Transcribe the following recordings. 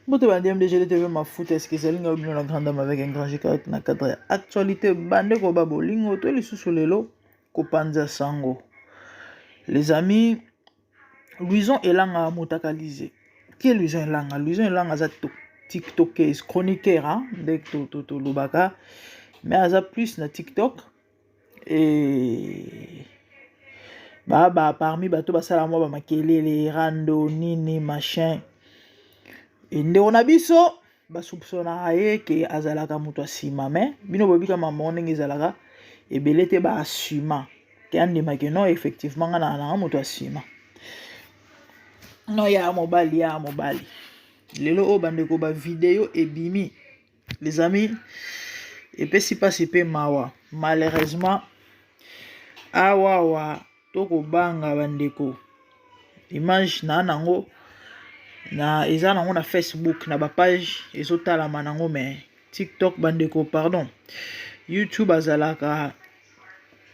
Bote bandi MDG TV ma foot est-ce que c'est linga obino la grande dame avec un grand G4 na cadre actualité bande ko babo lingo to lisusu lelo ko panza sango. Les amis, Louison Elanga motakalisé. Qui est Louison Elanga? Louison Elanga za TikToker, chroniqueur hein, dès to lobaka mais aza plus na TikTok et parmi bato basala moi ba makelele rando nini machin. Nde on a biso basupsona ye ke azalaka muto asima mais bino bobika mama ndenge ezalaka ebele te ba assuma ke andima ke non effectivement ngana na muto asima no ya mobali lelo o bandeko ba vidéo ebimi les amis epesi pasi pe mawa malheureusement awawa toko banga bandeko image na nango na eza nango na Facebook na ba page ezotala manango mais TikTok bandeko pardon YouTube azalaka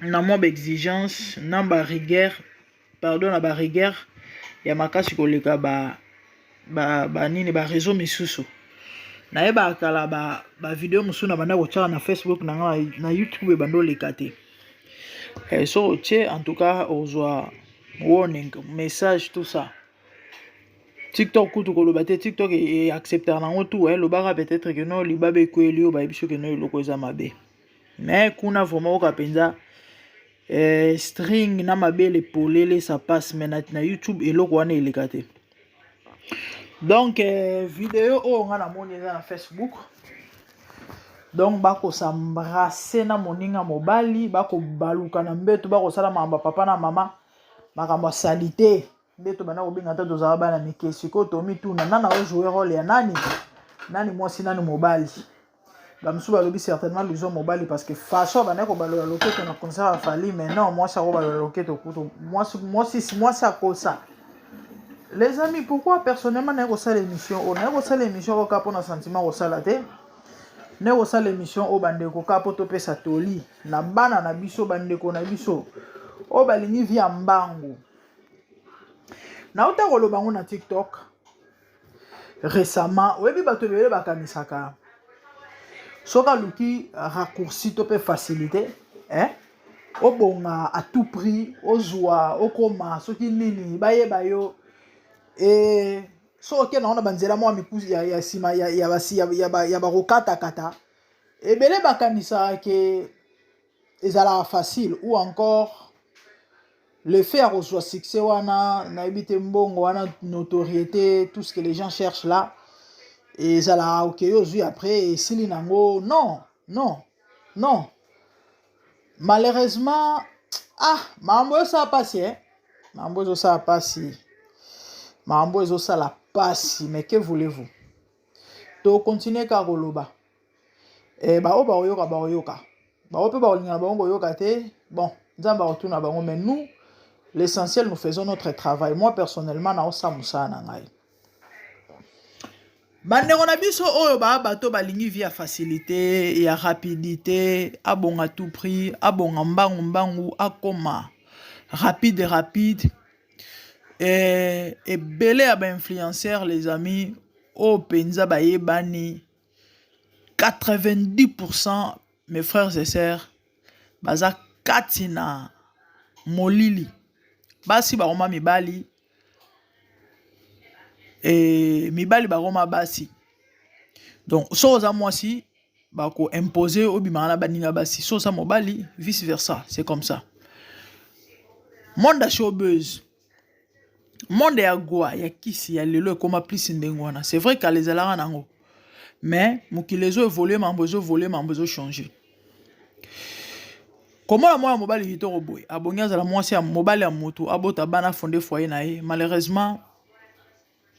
na mo exigence na ba rigueur pardon na ba rigueur ya makasi koleka ba nini ba réseau misusu na yeba kala ba vidéo musu na banda kotia na Facebook na YouTube bando lekate so tche en tout cas ozwa warning message tout ça TikTok kutu koloba te TikTok et accepter nango tout lobaka peut-être que non libabe kweli o ba biso que non loko eza mabe mais kuna vraiment oka penza string na mabele polele ça passe mais na YouTube eloko wana elekate donc vidéo o nga na moni eza na Facebook donc bako s'embrasser na moninga mobali bako baluka na mbeto bako sala mamba papa na mama makambo salité ndeto bana kobinga ta tozala bana mikesi ko tomi tuna nana o jouer rôle ya nani mwasi nani mobali bamusu balobi certainement Louison mobali parce que façon bana ko balola loketo na concert afali mais non mwasi ko balola loketo kuto mwasi akosa. Les amis, pourquoi personnellement n'a pas l'émission on n'a pas l'émission au cap on a sentiment au salate n'a pas l'émission au bandeko cap to pesa toli na bana na biso bandeko na biso o balingi via mbangu na uta ko lobango na TikTok récemment webi bato bele bakanisaka soka luki raccourci to pe facilité obonga à tout prix ozwa okoma soki nini bayeba yo et so ke na ona banzela mo mikuzi ya sima ya basi ya barokata kata ebele bakanisa ke ezala facile ou encore le faire au soit succès wana na ebite mbongo wana notoriété tout ce que les gens cherchent là et ezala OK ozui après sili nango non malheureusement mambo ça passe mambo ça passe mambo ça la passe mais que voulez-vous to continuer ka koloba ba oyoka ba ope ba olinga ba oyoka te bon nzamba retourna bango mais nous l'essentiel nous faisons notre travail moi personnellement na osamusa na ngai bandeko na biso oyo bato balingi via facilité ya rapidité abonga tout prix abonga mbangu akoma rapide et belé ya ba influenceurs les amis o penza bayebani 90% mes frères et sœurs baza katina molili basi baroma mibali et mibali baroma basi donc so za mwasi bako imposer obimana baninga basi so za mobali vice versa c'est comme ça monde a showbiz monde ya gwa ya kisi ya lelo ekoma plus ndengwana c'est vrai qu'à les alara nango mais mokilezo évoluer mambozo voler mambozo changer comment la moi mobile hitoro boy abonga za la mwasi ya mobile ya moto abota bana fondé foyer na ye malheureusement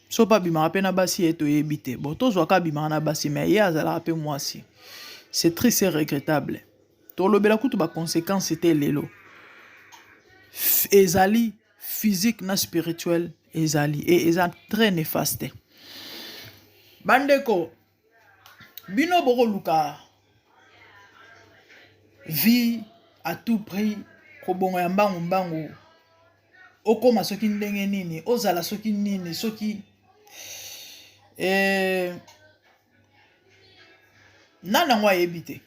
so pa bima pena basi eto yebite bon tozwa ka bima na basi mais ya azala pe mwasi c'est triste et regrettable to lobela kutu ba conséquences c'était lelo ezali physique na spirituel ezali et eza très néfaste bandeko bino boko luka vie à tout prix kobongo ya mbangu okoma soki ndenge nini ozala soki nini soki nana ngo ayebi te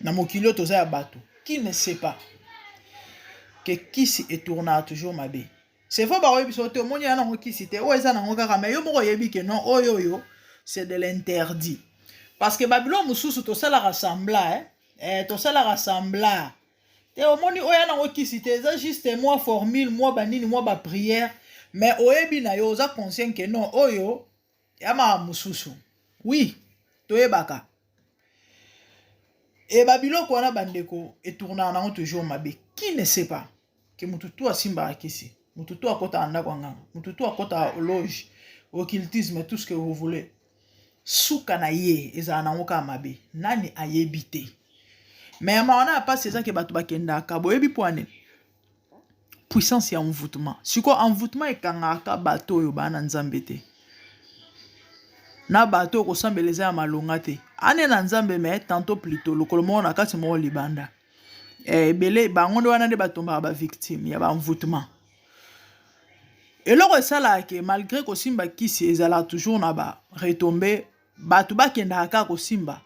na mokili oyo toza ya bato qui ne sait pas que kisi etournera toujours mabe. C'est vrai baoyebi biso te omoni ya nango kisi te oyo eza nango kaka mais yo moko oyebi ke non oyo c'est de l'interdit parce que babilo mosusu tosalaka sembla tosalaka sembla te omoni oyo ya nango kisi te eza juste moi formule moi banini moi ba prière mais oyebi na yo oza conscient ke non oyo ya ma mosusu oui toyebaka et babiloko wana bandeko etournaka nango toujours mabe. Qui ne sait pas que mututu asimbaka kisi mututu akota ndako nganga mututu akota loge occultisme tout ce que vous voulez suka na ye ezala nango kaka mabe nani ayebi te mais mawana apasi eza ke bato bakendaka boyebi poane puissance ya envoûtement siko envoûtement ekangaka bato oyo bana nzambe te na bato oyo kosambela eza ya malonga te ane na nzambe mais tantôt plutôt lokolo moko na kati moko libanda ebele bango nde wana nde batombaka bavictime ya baenvoûtement eloko esalaka ke malgré kosimba kisi ezalaka toujours na baretombe bato bakendaka kaka kosimba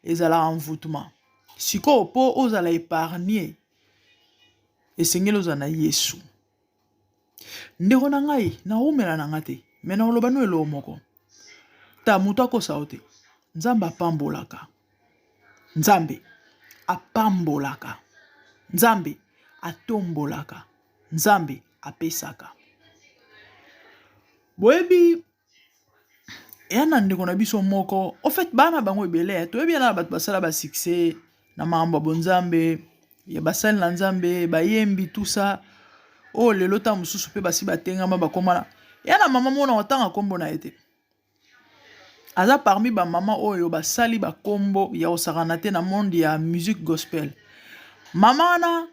ezalaka envoûtement sikoyo mpo ozala épargne esengeli ozala na yesu ndeko na ngai naumela na nga te me na oloba no eloko moko ta moto akosa yo te nzambe apambolaka nzambe apambolaka nzambe atombolaka nzambe apesaka boyebi eya na ndeko na biso moko en fait bana bango ebele toyebi yana na bato basala basuccès na makambo ya bonzambe ya basali na nzambe bayembi tout ça oyo lelo ta mosusu mpe basi batengama bakomana ya na mama mona otanga nkombo na ye te aza parmi bamama oyo basali bakombo ya kosakana te na monde ya musique gospel mama wana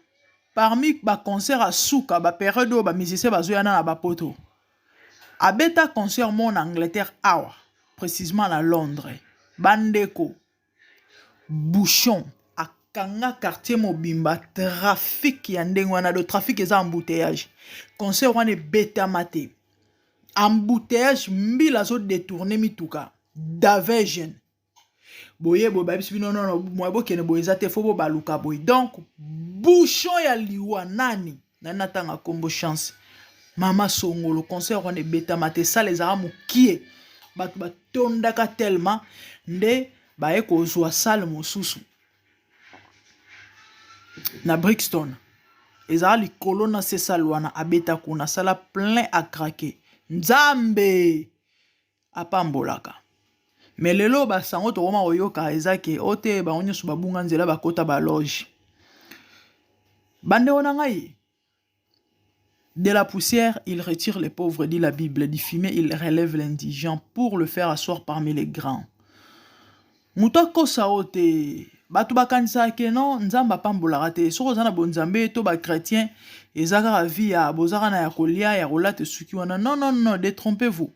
parmi baconcert asuka baperiode oyo bamusicien bazoyana na bapoto abeta concert mo na Angleterre awa précisément na Londres bandeko bouchon akanga quartier mobimba trafic ya ndenge wana do trafic eza embouteillage concert wana ebetama te embouteillage mbila azo détourner mituka davegen boye boye babisi bino nono moye bokene boye eza te fo bo baluka boye donc bouchon ya liwa nani natanga kombo chance mama songolo concert wana ebetama te sala ezaka mokie bato batondaka tellement nde baye kozwa sale mosusu na Brixton ezala likolo na se sale wana abeta kuna sala plein à craquer nzambe apambolaka mais lelo basango tokoma koyoka eza ke ote bango nyonso babunga nzela bakota baloge bandeko na ngai. De la poussière, il retire les pauvres, dit la Bible. Du fumier, il relève l'indigent pour le faire asseoir parmi les grands. Moutoko saote, batu bakanisa ke non, nzamba pambolaka te. Soko zana bonzambe to ba chrétien, ezaka vie ya bozaka na ya kolia ya rolate suki wana. Non non non, détrompez-vous.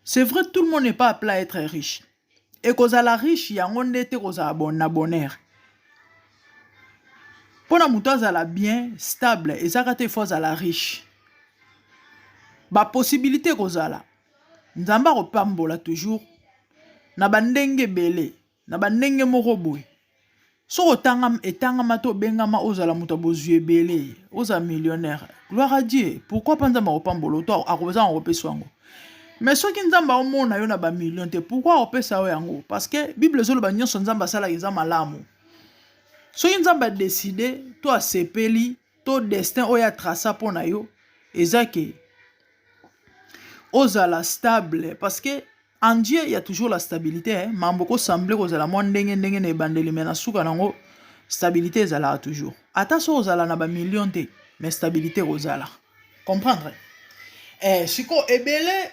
C'est vrai, tout le monde n'est pas appelé à être riche. Et kozala riche, yango ndete kozala bonheur. Pona muto azala bien stable ezaka te fo azala riche ba possibilité kozala nzamba kopambola toujours na bandenge belé na bandenge moko boye so etangama to bengama ozala muto bozue belé oza millionnaire gloire à Dieu pourquoi pas nzamba kopambola to akoza ngopesa ngo mais soki nzamba omona yo na ba million te pourquoi opesa yo yango parce que bible zolo nyonso nzamba sala eza malamu. Soki nzamba a décidé, toi sepeli, ton destin oya trasa pona yo, ezake ozala stable parce que en Dieu il y a toujours la stabilité hein. Mamboko semble kozala mo ndenge ne bandeli mena suka nango stabilité ezala toujours. Ata so ozala na ba million te, mais stabilité ozala. Comprendre? Siko ebele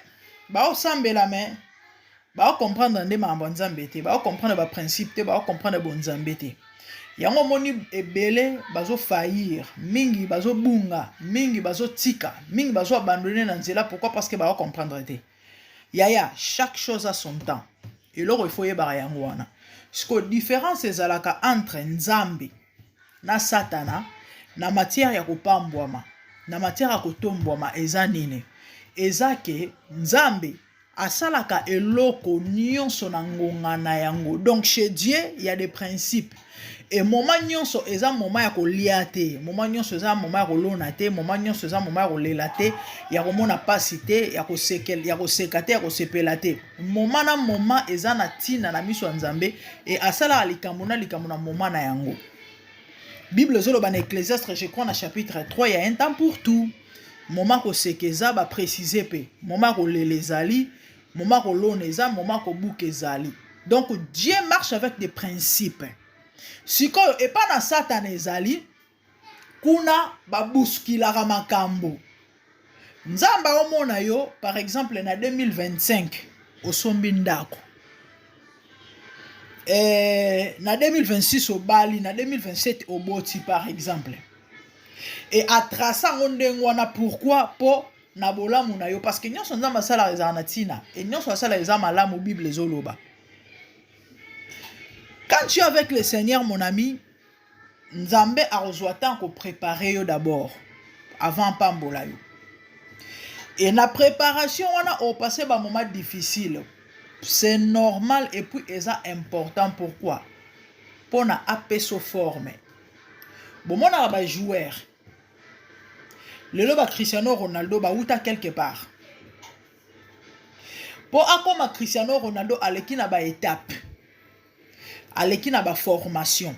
ba osambela mais ba comprendre nde mambo nzambe te, ba comprendre ba principe te, ba comprendre bon nzambe te. Yango moni ebele bazo faillir, mingi bazo bunga, mingi bazo tika, mingi bazo abandonner na nzela pourquoi parce que ba comprendre te. Yaya, chaque chose a son temps. Et là il faut yeba yango wana. Ce que différence ezalaka entre nzambe na satana na matière ya kopambwama, na matière ya kotombwama eza nini? Eza ke nzambe asalaka eloko nyonso na ngonga na yango. Donc chez Dieu il y a des principes. Et moment nyonso eza moment ya kolia te, moment nyonso eza moment ya kolona te, moment nyonso eza moment ya kolela te, ya komona pasi te, ya koseka te, ya kosepela te. Moment na moment eza na tina na miso ya Nzambe et asala likambo na moment na yango. Bible zoloba na Ecclésiaste, je crois na chapitre 3, il y a un temps pour tout. Moment kosekeza ba préciser pe, moment kolela ezali, moment kolona eza, moment kobuka ezali. Donc Dieu marche avec des principes. Sikoyo epa na Satan ezali kuna babuskilaka makambo. Nzamba omona yo par exemple na 2025 osombi ndako. Na 2026 obali, na 2027 oboti par exemple. Et à tracer ndengo wana pourquoi po na bolamu na yo parce que nyonso nzamba sala ezana na tina et nyonso sala ezana malamu Bible ezoloba. Quand tu es avec le Seigneur, mon ami, Nzambe a reçu temps pour préparer d'abord, avant Pambola. Et la préparation, on a passé un moment difficile. C'est normal et puis c'est important. Pourquoi? Pour na apeso forme. Bon, on a un joueur. Le loba Cristiano Ronaldo ba outa quelque part. Pour akoma Cristiano Ronaldo aleki na ba étape. Aleki na ba formation,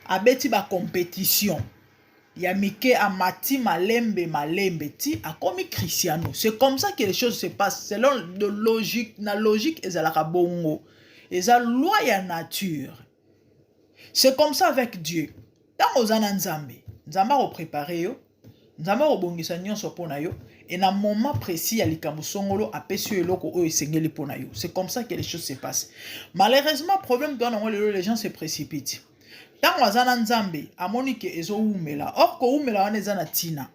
abeti ba compétition, ya mike amati malembe ti akomi Cristiano. C'est comme ça que les choses se passent selon de logique, na logique ezalaka bongo, eza loi ya nature. C'est comme ça avec Dieu. Dans ozana Nzambe, Nzambe o préparer yo, Nzambe o bongisa nyonso pona yo. Et dans un moment précis, il y a les camusongolo à pesser l'eau et s'engagler pour naïo. C'est comme ça que les choses se passent. Malheureusement, problème dans les gens se précipitent. Tant que vous avez Nzambe, à Monique et zo oumela. Or que oumela on est en tina.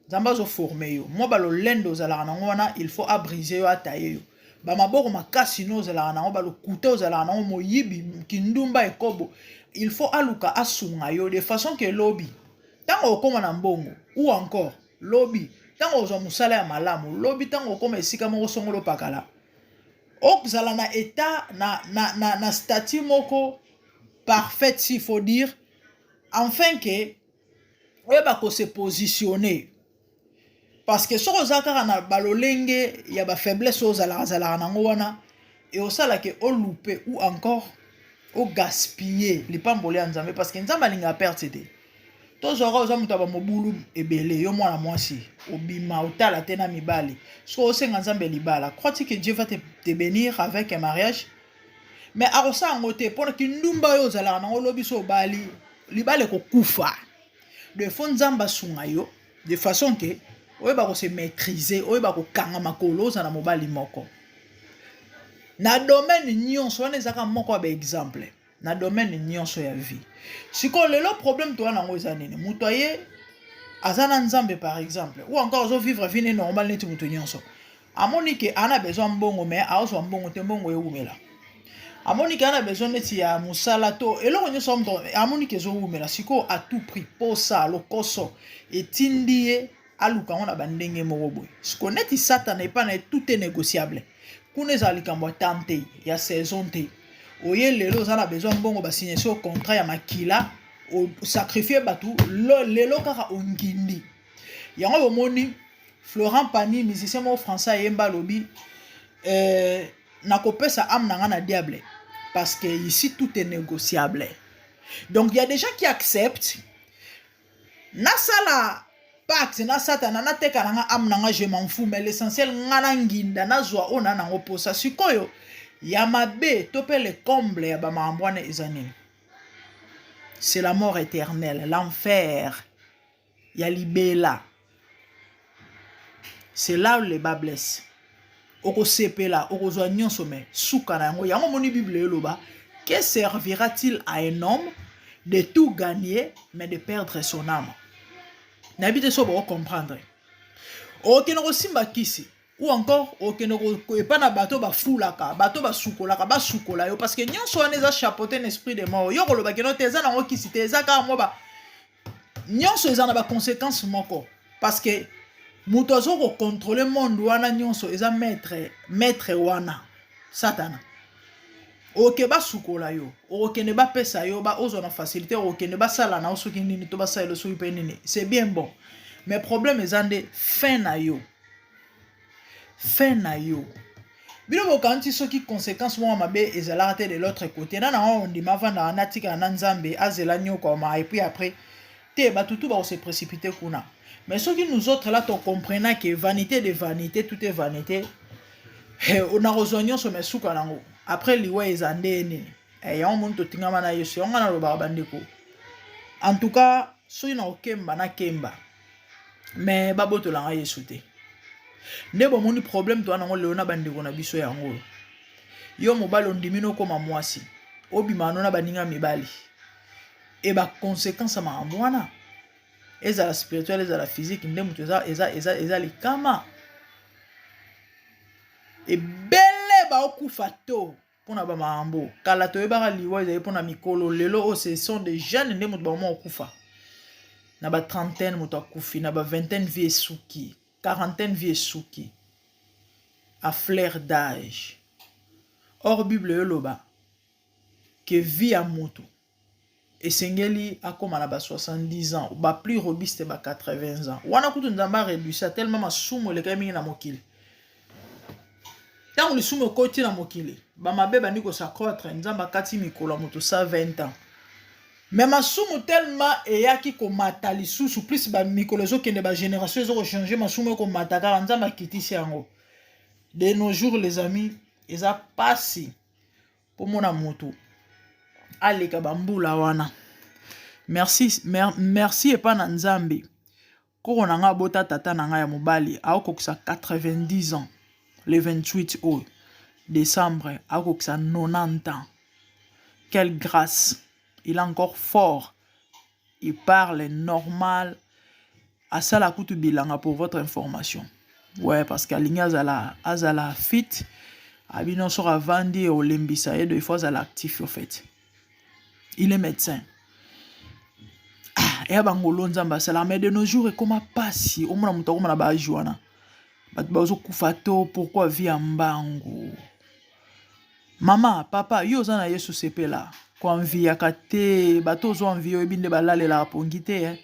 Nzamba zo formé yo. Moi balo lendo zala na il faut abriser yo à tailler yo. Ba maboko makasino zala na balo couteau zala na mo yibi kindumba e kobo. Il faut aluka asunga yo de façon que lobby. Tant que okoma na mbongo ou encore lobby. Tango ozo musala ya malamu, lobi tango okoma esika moko songolo pakala. Okzala na état na statut moko parfait s'il faut dire, enfin que oyeba ko se positionner. Parce que soko zakara na balolenge ya ba faiblesse ozala nango wana et osala ke o louper ou encore o gaspiller les pambole ya Nzambe parce que Nzambe linga perdre. Tozora oza mutu aba mobulu ebele yo mwana mwasi obima otala tena mibali so osenga Nzambe libala. Crois-tu que Dieu va te bénir avec un mariage? Mais arosa ngote pona kindumba yo zala na lobi so bali libale ko kufa de fond Nzamba sunga yo de façon que oyeba ko se maîtriser, oyeba ko kanga makolo za na mobali moko na domaine nyonso wana ezaka moko ba exemple. Na domaine nyonso ya vie. Siko lelo problème toi na ngoza nini mutu aye azana Nzambe par exemple ou encore zo vivre vie normale neti mutu nyonso amoni ke ana besoin mbongo mais aozo mbongo te mbongo yeumela amoni ke ana besoin neti ya musala to eloko nyonso mto amoni ke zo umela siko à tout prix posa lokoso etindie aluka ngona bandenge moko boy siko neti Satan et pas tout est négociable kuneza likambo tante ya saison te. Oye lelo za na besoin mbongo ba signer so contrat ya makila o sacrifier batu lelo kaka ongindi yango bomoni Florent Pagny musicien mo français yemba lobi na kopesa âme na na diable parce que ici tout est négociable. Donc il y a des gens qui acceptent na sala pacte na Satan na teka na âme na je m'en fous mais l'essentiel ngana nginda na zwa ona na ngoposa sikoyo Yamabe, topé le comble ya bamambwane ezanini. C'est la mort éternelle, l'enfer. Yalibela. C'est là où les bas blessent. Oko sepela, oko zoignon sommet, souka na yango. Yango moni Bible yoba. Que servira-t-il à un homme de tout gagner, mais de perdre son âme? N'habitez so pour comprendre. Ok, no simba kisi. Ou encore pas na bateau ba foulaka bateau ba sukolaka ba sukola yo parce que nyonso wana eza chapeauter l'esprit de mort yo koloba ke no teza na okisi teza ka mo ba nyonso eza na ba conséquences moko parce que Muto azo ko contrôler monde wana nyonso eza maître wana Satana. Ok ba sukola yo, ok ne ba pesa yo ba ozo na facilité, ok ne ba sala na osoki nini to ba sala so pe nini. C'est bien bon. Mais problème ezande fin na yo. Fin na yo. Bino bokanti soki conséquence mo mabe ezala te de l'autre côté. Na on dit ma vanda anatika na nzambe azela nyoko ma et puis après te ba tutu ba se précipiter kuna. Mais soki nous autres là to comprenant que vanité de vanité tout est vanité. On a rejoigné sur mes souka nango. Après liwa ezande nini. Et on monte tingama na yesu on na loba bandeko. En tout cas, soki na okemba na kemba. Mais baboto la yesu te. Nde bo moni problème to nango leona bandeko na biso yango. Yo mobali ondimino koma mwasi. Obima no na baninga mibali. Et ba conséquence ma mwana. Eza la spirituelle, eza la physique, nde mutu eza likama. Et belle ba okufa to pona ba maambo. Kala to yebaka liwa eza pona mikolo lelo o ce sont des jeunes nde mutu ba mo okufa. Na ba trentaine mutu akufi, na ba vingtaine vie suki, quarantaine vie suki. À fleur d'âge. Or Bible yoloba que vie à mutu. Et Sengeli a comme à 70 ans, ba plus robuste ba 80 ans. Wana kutu nzamba réduit ça tellement ma sumo le kami na mokili. Tant le sumo koti na mokili, ba mabe ba ndiko s'accroître nzamba kati mikolo moto 120 ans. Mais ma sumo tellement eyaki ko matali sous plus ba mikolo zo kende ba génération zo changer ma sumo ko mataka nzamba kitisi yango. De nos jours les amis, eza pasi pour mon moto. Allez kabambula wana. Merci et pas na nzambe. Ko nanga bota tata nanga ya mobali a okokisa 90 ans le 28 décembre a okokisa 90 ans. Quelle grâce. Il est encore fort. Il parle normal. À ça la kutu bilanga pour votre information. Ouais parce qu'aligna azala fit abino sera vandi au lembisa et deux fois à l'actif au fait. Il est médecin. Et abangolo nzamba sala mais de nos jours et comment passer au mona mutako mona ba joana. Bat bazo kufato pourquoi vie mbango. Maman, papa, yo zana yesu sepela. Kwa envie yakate bato zo envie ebinde balale la pongite hein.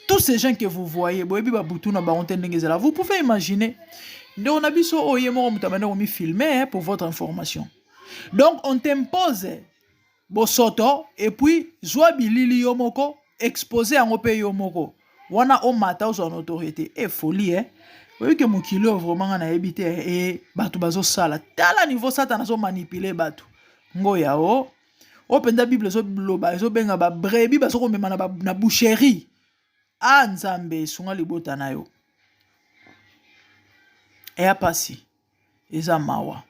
Tous ces gens que vous voyez, boyebi ba butuna ba ontendengezela. Vous pouvez imaginer. De on a biso oyemo mutamane omi filmer pour votre information. Donc on t'impose bosoto et puis zwa bilili yomoko exposé en ope yomoko wana o mata en autorité et folie hein oui que mokilo vraiment na ebité et bato bazo sala tala niveau satan zo manipuler bato ngoya o penda bible zo loba zo benga ba brebis bazo ko mema na boucherie a nzambe sunga libota na yo et a passé eza mawa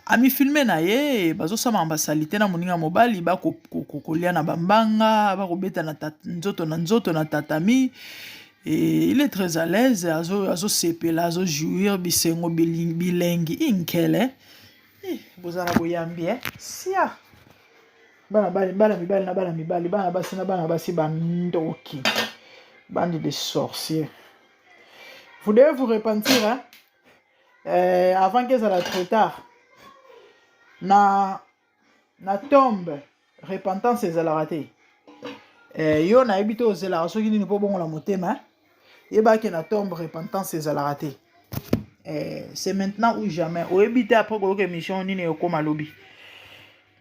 ami filmé na ye bazo sama ambasalite na moninga mobali ba kolia na bambanga ba kobeta na nzoto na tatami et il est très à l'aise azo sepela azo jouir bisengo bilengi inkele bozana boyambi sia bana mibali bana basi bandoki bande de sorciers. Vous devez vous repentir hein avant que ça soit trop tard. Na tombe repentance ezalaka te yo na yebi te ozelaka soki nini mpo bongola motema yebaki na tombe repentance ezalaka te c'est maintenant ou jamais oyebi te après koyoka émission nini ekoma lobi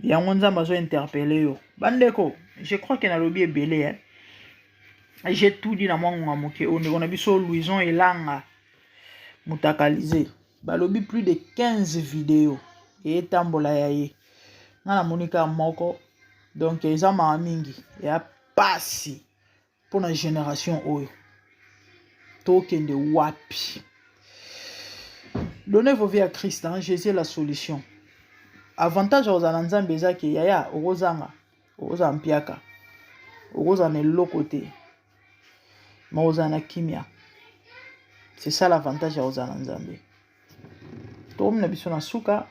yango nzambe azo interpelle yo bandeko je crois que nalobi ebele hein j'ai tout dit na mwangonga moke ondeko na biso Louison Elanga mutakalize balobi plus de 15 vidéos et tambola ya ye na monika moko donc eza ma mingi ya pasi pour la génération oyo tokende wapi. Donnez vos vies à Christ hein? Jésus est la solution. Avantage aux nzambe eza ke yaya okozanga mpiaka okozana eloko te ma ozana kimia. C'est ça l'avantage aux nzambe to mna biso na suka.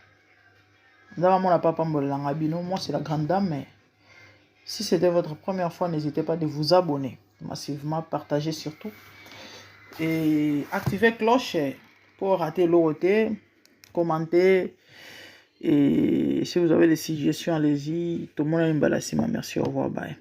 Moi, c'est la grande dame, mais si c'était votre première fois, n'hésitez pas de vous abonner massivement, partager surtout. et activez cloche pour rater l'autre. Commentez. Et si vous avez des suggestions, allez-y. Tout le monde a une belle merci, au revoir, bye.